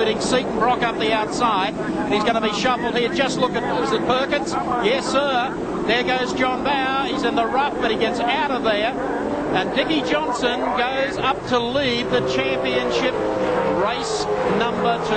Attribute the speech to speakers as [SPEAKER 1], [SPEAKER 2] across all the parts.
[SPEAKER 1] including Seaton Brock up the outside. And he's going to be shuffled here. Just look at, is it Perkins? Yes, sir. There goes John Bower. He's in the rough, but he gets out of there. And Dickie Johnson goes up to lead the championship race number 2.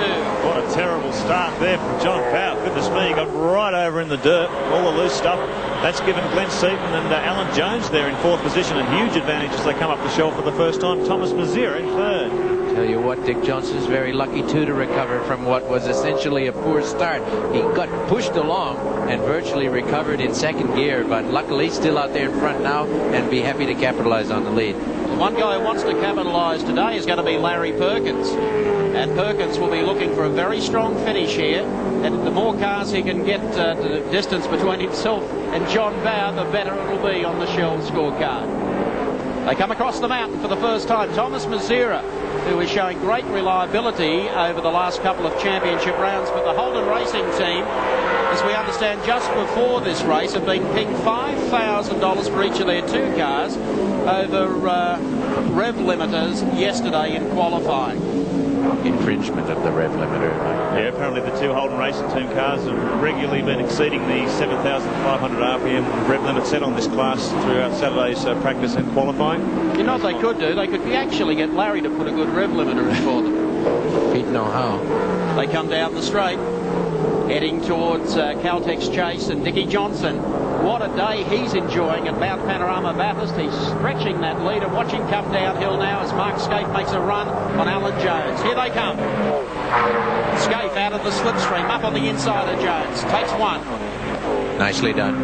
[SPEAKER 2] What a terrible start there from John Bower. Goodness me, he got right over in the dirt. All the loose stuff. That's given Glenn Seaton and Alan Jones there in 4th position a huge advantage as they come up the shelf for the first time. Thomas Mazira in 3rd.
[SPEAKER 3] Tell you what, Dick Johnson's very lucky too to recover from what was essentially a poor start. He got pushed along and virtually recovered in 2nd gear, but luckily still out there in front now and be happy to capitalize on the lead.
[SPEAKER 1] One guy who wants to capitalise today is going to be Larry Perkins. And Perkins will be looking for a very strong finish here. And the more cars he can get the distance between himself and John Bower, the better it will be on the Shell scorecard. They come across the mountain for the first time. Thomas Mazira, who is showing great reliability over the last couple of championship rounds. But the Holden Racing team, as we understand just before this race, have been pinged $5,000 for each of their 2 cars over rev limiters yesterday in qualifying.
[SPEAKER 3] Infringement of the rev limiter.
[SPEAKER 2] Yeah, apparently the 2 Holden Racing Team cars have regularly been exceeding the 7,500 RPM rev limit set on this class throughout Saturday's practice and qualifying.
[SPEAKER 1] You know what they could do? They could actually get Larry to put a good rev limiter in for them.
[SPEAKER 3] He'd know how.
[SPEAKER 1] They come down the straight, heading towards Caltex Chase and Dickie Johnson. What a day he's enjoying at Mount Panorama Bathurst. He's stretching that lead and watch him come downhill now as Mark Scaife makes a run on Alan Jones. Here they come. Scaife out of the slipstream, up on the inside of Jones. Takes 1.
[SPEAKER 3] Nicely done.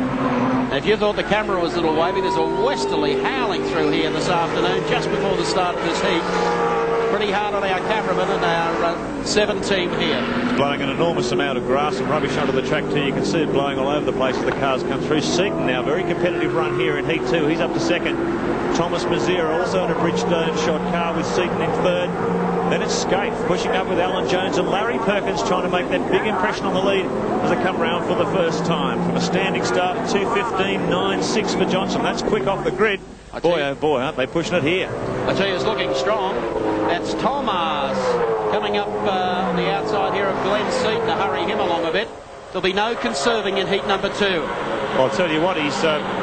[SPEAKER 1] Now, if you thought the camera was a little wavy, there's a westerly howling through here this afternoon just before the start of this heat. Pretty hard on our cameraman and our 7 team here.
[SPEAKER 2] It's blowing an enormous amount of grass and rubbish onto the track too. You can see it blowing all over the place as the cars come through. Seaton now, very competitive run here in Heat 2. He's up to 2nd. Thomas Mazira also in a Bridgestone shot car with Seaton in 3rd. Then it's Scaife pushing up with Alan Jones and Larry Perkins trying to make that big impression on the lead as they come round for the first time. From a standing start, 2:15.96 for Johnson. That's quick off the grid. Boy, oh boy, aren't they pushing it here.
[SPEAKER 1] I tell you, it's looking strong. That's Thomas coming up on the outside here of Glenn Seaton to hurry him along a bit. There'll be no conserving in heat number 2.
[SPEAKER 2] Well, I'll tell you what, he's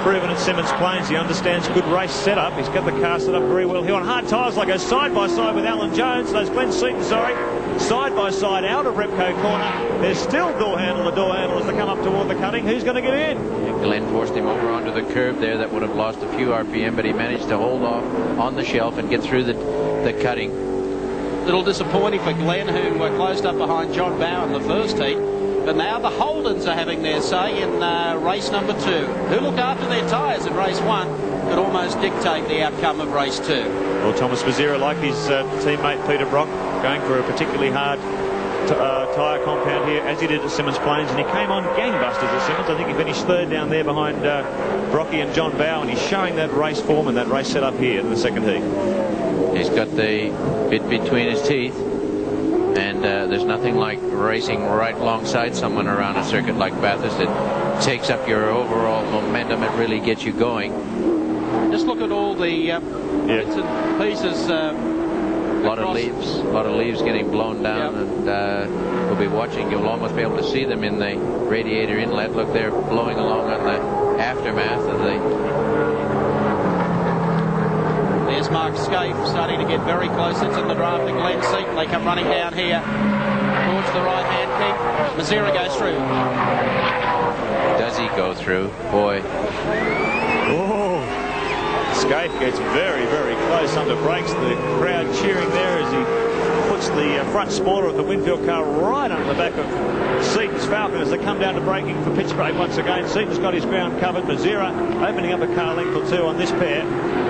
[SPEAKER 2] proven at Symmons Plains. He understands good race setup. He's got the car set up very well here on hard tyres. Like goes side by side with Alan Jones. Those Glenn Seaton, sorry. Side by side out of Repco corner. There's still door handle as they come up toward the cutting. Who's going to get in?
[SPEAKER 3] And Glenn forced him over onto the curb there. That would have lost a few RPM, but he managed to hold off on the shelf and get through the cutting.
[SPEAKER 1] Little disappointing for Glenn, who closed up behind John Bower in the first heat. But now the Holdens are having their say in race number 2. Who look after their tyres in race 1 could almost dictate the outcome of race 2.
[SPEAKER 2] Well, Thomas Mazira, like his teammate Peter Brock, going for a particularly hard tyre compound here, as he did at Symmons Plains, and he came on gangbusters at Symmons. I think he finished 3rd down there behind Brocky and John Bower, and he's showing that race form and that race setup here in the 2nd heat.
[SPEAKER 3] He's got the bit between his teeth, and there's nothing like racing right alongside someone around a circuit like Bathurst. It takes up your overall momentum. It really gets you going.
[SPEAKER 1] Just look at all the bits and pieces.
[SPEAKER 3] A lot of leaves getting blown down, and we'll be watching. You'll almost be able to see them in the radiator inlet. Look, they're blowing along on the aftermath of the...
[SPEAKER 1] There's Mark Scaife starting to get very close. It's in the draft to Glenn Seaton. They come running down here towards the right-hand kick. Mazira goes through.
[SPEAKER 3] Does he go through? Boy.
[SPEAKER 2] Oh, Scaife gets very, very close under brakes. The crowd cheering there as he puts the front spoiler of the Winfield car right under the back of Seaton's Falcon as they come down to braking for pitch brake once again. Seaton's got his ground covered. Mazira opening up a car length or 2 on this pair.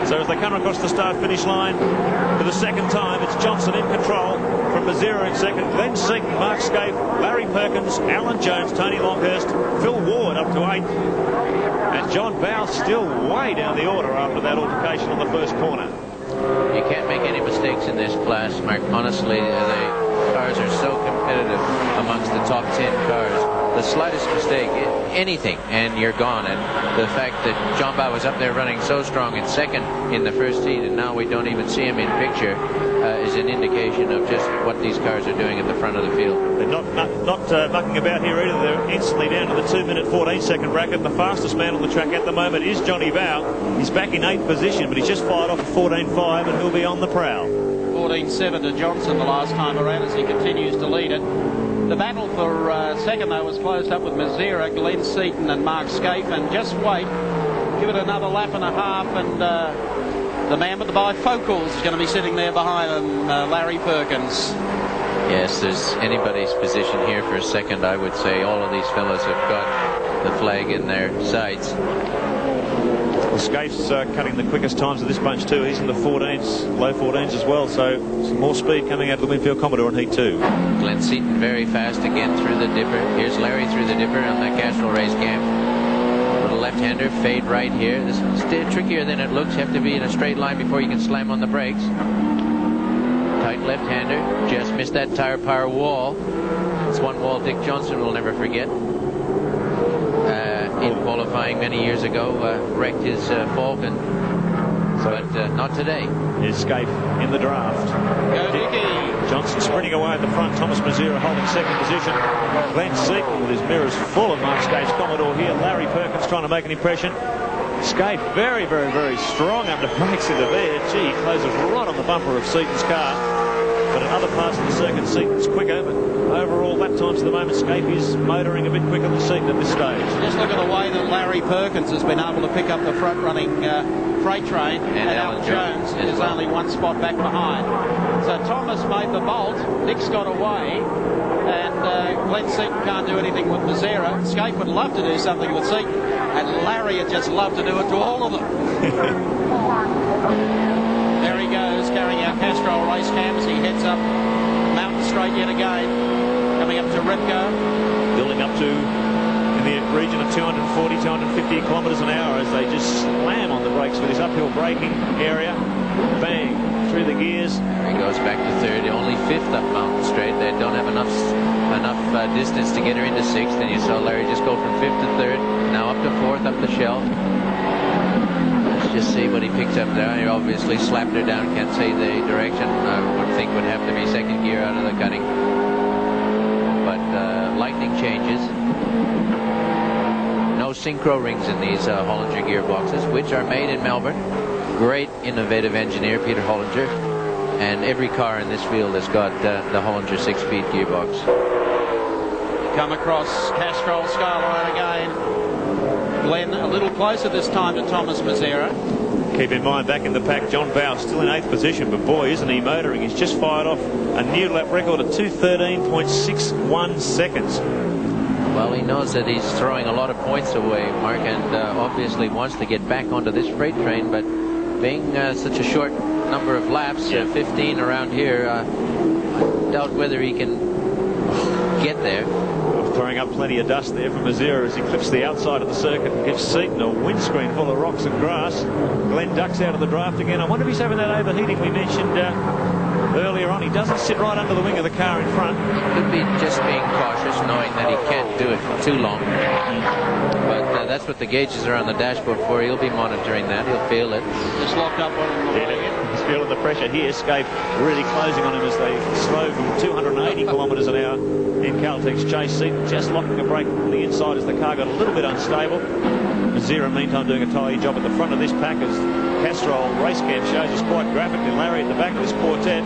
[SPEAKER 2] So as they come across the start-finish line for the 2nd time, it's Johnson in control from Mazira in 2nd. Glenn Seaton, Mark Scaife, Larry Perkins, Alan Jones, Tony Longhurst, Phil Ward up to 8th. And John Bowe still way down the order after that altercation on the first corner.
[SPEAKER 3] You can't make any mistakes in this class, Mark. Honestly, the cars are so competitive amongst the top 10 cars. the slightest mistake, anything, and you're gone. And the fact that John Bow was up there running so strong in second in the first heat, and now we don't even see him in picture, is an indication of just what these cars are doing at the front of the field.
[SPEAKER 2] They're not mucking about here either. They're instantly down to the 2-minute 14-second bracket. The fastest man on the track at the moment is Johnny Bow. He's back in 8th position, but he's just fired off a 14.5, and he'll be on the prowl.
[SPEAKER 1] 14.7 to Johnson the last time around as he continues to lead it. The battle for second, though, was closed up with Mazera, Glenn Seaton and Mark Scaife. And just wait, give it another lap and a half, and the man with the bifocals is going to be sitting there behind him, Larry Perkins.
[SPEAKER 3] Yes, there's anybody's position here for a second. I would say all of these fellas have got the flag in their sights.
[SPEAKER 2] Well, Scaife's cutting the quickest times of this bunch too. He's in the 14s, low 14s as well, so some more speed coming out of the Winfield Commodore in Heat 2.
[SPEAKER 3] Glenn Seaton very fast again through the dipper. Here's Larry through the dipper on that Castrol race cam. Little left-hander, fade right here. This is still trickier than it looks. You have to be in a straight line before you can slam on the brakes. Tight left-hander, just missed that tire power wall. It's one wall Dick Johnson will never forget. In qualifying many years ago, wrecked his Falcon, but not today.
[SPEAKER 2] Here's Scaife in the draft.
[SPEAKER 1] Go Dickie.
[SPEAKER 2] Johnson sprinting away at the front. Thomas Mazera holding second position. Glenn Seaton with his mirrors full of Mark Scaife's Commodore here. Larry Perkins trying to make an impression. Scaife very, very, very strong under brakes into there. Gee, he closes right on the bumper of Seaton's car. But in other parts of the circuit, Seaton's quicker. But overall, lap times at the moment, Scaife is motoring a bit quicker than Seaton at this stage.
[SPEAKER 1] Just look at the way that Larry Perkins has been able to pick up the front-running freight train, and Alan Jones is only one spot back behind. So Thomas made the bolt, Dick's got away, and Glenn Seaton can't do anything with Mazera. Scaife would love to do something with Seaton, and Larry would just love to do it to all of them. There he goes, carrying out Castrol race cams. He heads up Mountain Straight yet again, coming up to Repco.
[SPEAKER 2] Building up to in the region of 240, 250 kilometres an hour as they just slam on the brakes for this uphill braking area. Bang, through the gears.
[SPEAKER 3] There he goes back to third, only fifth up Mountain Straight. They don't have enough distance to get her into sixth, and you saw Larry just go from fifth to third, now up to fourth up the shelf. Just see what he picks up there. He obviously slapped her down. Can't say the direction. I would think would have to be second gear out of the cutting. But lightning changes. No synchro rings in these Hollinger gearboxes, which are made in Melbourne. Great innovative engineer, Peter Hollinger. And every car in this field has got the Hollinger 6-speed gearbox.
[SPEAKER 1] Come across Castrol Skyline again. Glenn a little closer this time to Thomas Mazera.
[SPEAKER 2] Keep in mind, back in the pack, John Bow still in 8th position, but boy, isn't he motoring. He's just fired off a new lap record of 2:13.61 seconds.
[SPEAKER 3] Well, he knows that he's throwing a lot of points away, Mark, and obviously wants to get back onto this freight train, but being such a short number of laps, 15 around here, I doubt whether he can get there.
[SPEAKER 2] Throwing up plenty of dust there from Mazera as he clips the outside of the circuit and gives Seaton a windscreen full of rocks and grass. Glenn ducks out of the draft again. I wonder if he's having that overheating we mentioned earlier on. He doesn't sit right under the wing of the car in front.
[SPEAKER 3] He could be just being cautious, knowing that he can't do it for too long. But that's what the gauges are on the dashboard for. He'll be monitoring that. He'll feel it.
[SPEAKER 1] Just locked up on him.
[SPEAKER 2] He's feeling the pressure here. Scaife really closing on him as they slow from 280 kilometres an hour in Caltech's chase. Seaton just locking a brake on the inside as the car got a little bit unstable. Mazera, meantime, doing a tidy job at the front of this pack as Castrol race cam shows us quite graphically. Larry at the back of this quartet.